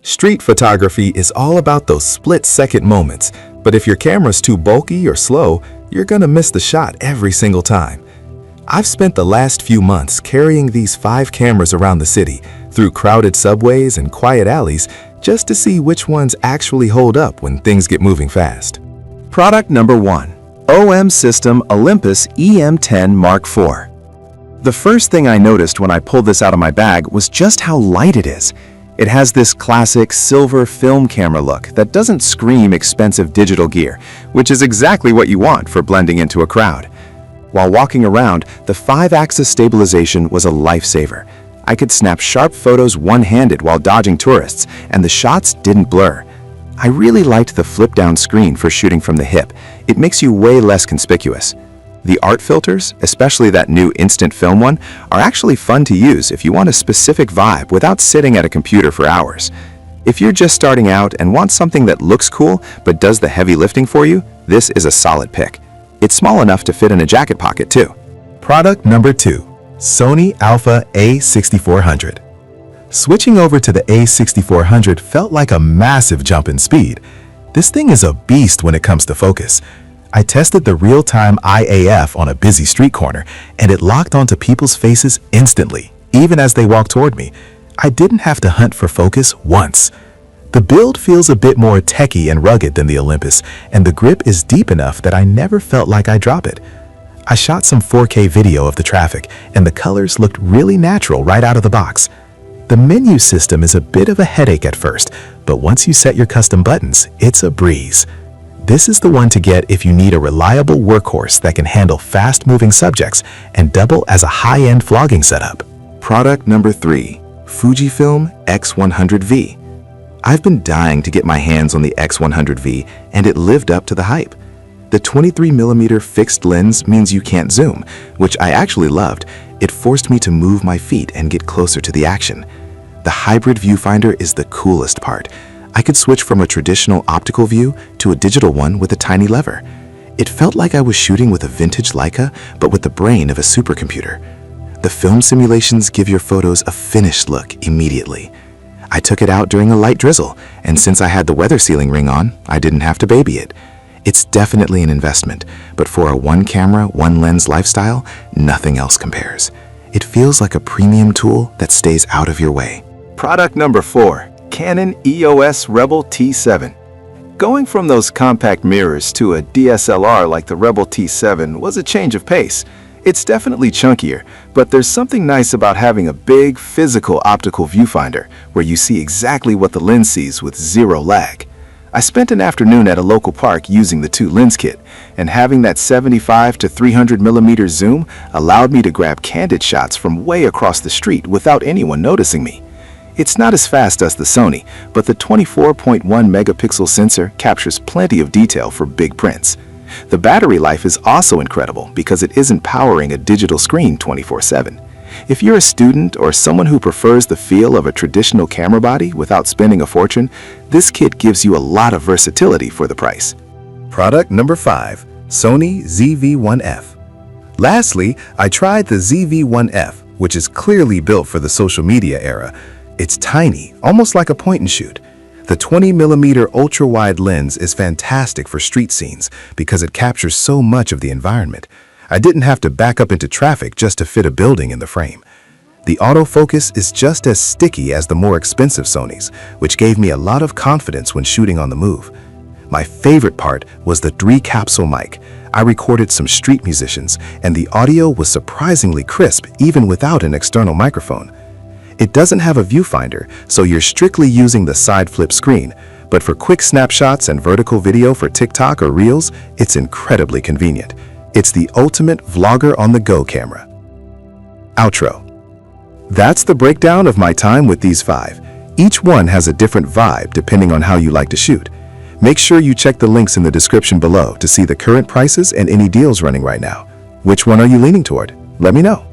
Street photography is all about those split-second moments, but if your camera's too bulky or slow, you're gonna miss the shot every single time. I've spent the last few months carrying these 5 cameras around the city, through crowded subways and quiet alleys, just to see which ones actually hold up when things get moving fast. Product number 1. OM System Olympus EM10 Mark IV. The first thing I noticed when I pulled this out of my bag was just how light it is. It has this classic silver film camera look that doesn't scream expensive digital gear, which is exactly what you want for blending into a crowd. While walking around, the 5-axis stabilization was a lifesaver. I could snap sharp photos one-handed while dodging tourists, and the shots didn't blur. I really liked the flip-down screen for shooting from the hip. It makes you way less conspicuous. The art filters, especially that new instant film one, are actually fun to use if you want a specific vibe without sitting at a computer for hours. If you're just starting out and want something that looks cool but does the heavy lifting for you, this is a solid pick. It's small enough to fit in a jacket pocket too. Product number 2. Sony Alpha A6400. Switching over to the A6400 felt like a massive jump in speed. This thing is a beast when it comes to focus. I tested the real-time IAF on a busy street corner, and it locked onto people's faces instantly, even as they walked toward me. I didn't have to hunt for focus once. The build feels a bit more techy and rugged than the Olympus, and the grip is deep enough that I never felt like I'd drop it. I shot some 4K video of the traffic, and the colors looked really natural right out of the box. The menu system is a bit of a headache at first, but once you set your custom buttons, it's a breeze. This is the one to get if you need a reliable workhorse that can handle fast-moving subjects and double as a high-end vlogging setup. Product number 3. Fujifilm X100V. I've been dying to get my hands on the X100V, and it lived up to the hype. The 23mm fixed lens means you can't zoom, which I actually loved. It forced me to move my feet and get closer to the action. The hybrid viewfinder is the coolest part. I could switch from a traditional optical view to a digital one with a tiny lever. It felt like I was shooting with a vintage Leica, but with the brain of a supercomputer. The film simulations give your photos a finished look immediately. I took it out during a light drizzle, and since I had the weather sealing ring on, I didn't have to baby it. It's definitely an investment, but for a one-camera, one-lens lifestyle, nothing else compares. It feels like a premium tool that stays out of your way. Product number 4. Canon EOS Rebel T7. Going from those compact mirrors to a DSLR like the Rebel T7 was a change of pace. It's definitely chunkier, but there's something nice about having a big, physical optical viewfinder where you see exactly what the lens sees with zero lag. I spent an afternoon at a local park using the 2 lens kit, and having that 75 to 300mm zoom allowed me to grab candid shots from way across the street without anyone noticing me. It's not as fast as the Sony, but the 24.1 megapixel sensor captures plenty of detail for big prints. The battery life is also incredible because it isn't powering a digital screen 24/7. If you're a student or someone who prefers the feel of a traditional camera body without spending a fortune, this kit gives you a lot of versatility for the price. Product number 5. Sony ZV-1F. Lastly, I tried the ZV-1F, which is clearly built for the social media era. It's tiny, almost like a point-and-shoot. The 20mm ultra-wide lens is fantastic for street scenes because it captures so much of the environment. I didn't have to back up into traffic just to fit a building in the frame. The autofocus is just as sticky as the more expensive Sonys, which gave me a lot of confidence when shooting on the move. My favorite part was the 3-capsule mic. I recorded some street musicians, and the audio was surprisingly crisp even without an external microphone. It doesn't have a viewfinder, so you're strictly using the side flip screen, but for quick snapshots and vertical video for TikTok or Reels, it's incredibly convenient. It's the ultimate vlogger on the go camera. Outro. That's the breakdown of my time with these 5. Each one has a different vibe depending on how you like to shoot. Make sure you check the links in the description below to see the current prices and any deals running right now. Which one are you leaning toward? Let me know.